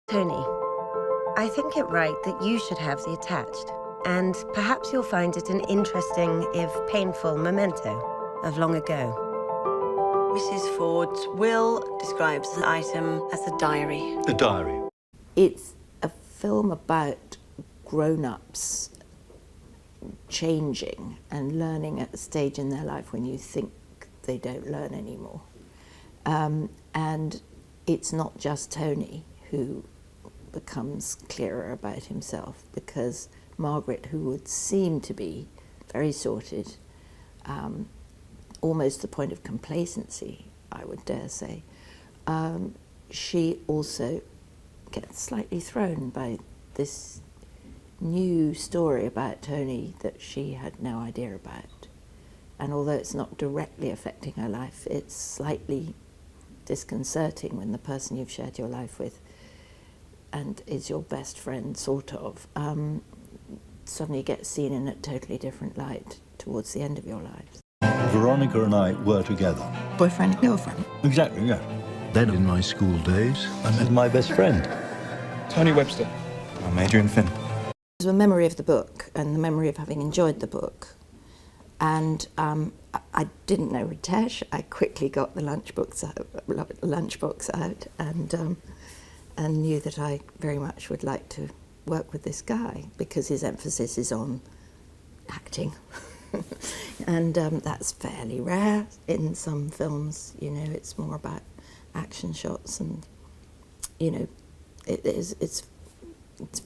Tony, I think it right that you should have the attached, and perhaps you'll find it an interesting, if painful, memento of long ago. Mrs. Ford's will describes the item as a diary. A diary. It's a film about grown-ups changing and learning at a stage in their life when you think they don't learn anymore. And it's not just Tony who becomes clearer about himself, because Margaret, who would seem to be very sorted, almost the point of complacency, I would dare say, she also gets slightly thrown by this new story about Tony that she had no idea about. And although it's not directly affecting her life, it's slightly disconcerting when the person you've shared your life with and is your best friend, sort of, suddenly gets seen in a totally different light towards the end of your lives. Veronica and I were together. Boyfriend and girlfriend? Exactly, yeah. Then in my school days, I met my best friend. Tony Webster. I'm Adrian Finn. There's a memory of the book and the memory of having enjoyed the book. And I didn't know Ritesh. I quickly got the lunchbox out and knew that I very much would like to work with this guy because his emphasis is on acting. And that's fairly rare in some films. You know, it's more about action shots, and you know, it's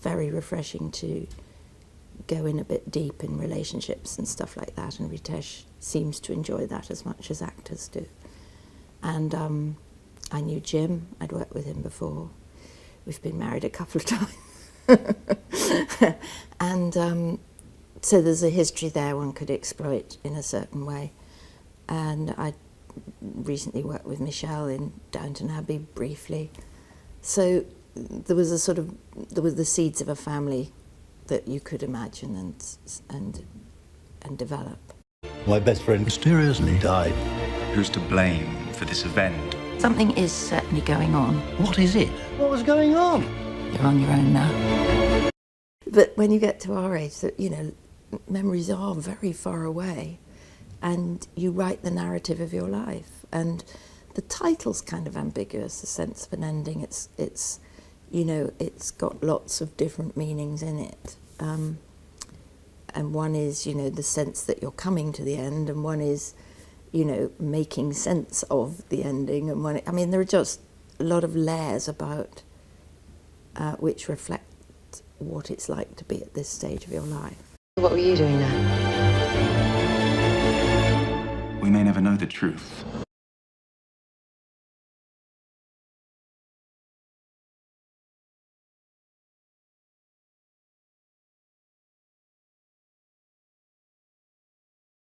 very refreshing to go in a bit deep in relationships and stuff like that, and Ritesh seems to enjoy that as much as actors do. And I knew Jim. I'd worked with him before. We've been married a couple of times. And so there's a history there one could exploit in a certain way. And I recently worked with Michelle in Downton Abbey briefly. So there was there were the seeds of a family that you could imagine and develop. My best friend mysteriously died. Who's to blame for this event? Something is certainly going on. what is it? What was going on? You're on your own now. But when you get to our age, that you know, memories are very far away, and you write the narrative of your life. And the title's kind of ambiguous, the sense of an ending. It's you know, it's got lots of different meanings in it. And one is, you know, the sense that you're coming to the end, and one is, you know, making sense of the ending. And one, I mean, there are just a lot of layers about which reflect what it's like to be at this stage of your life. What were you doing there? We may never know the truth.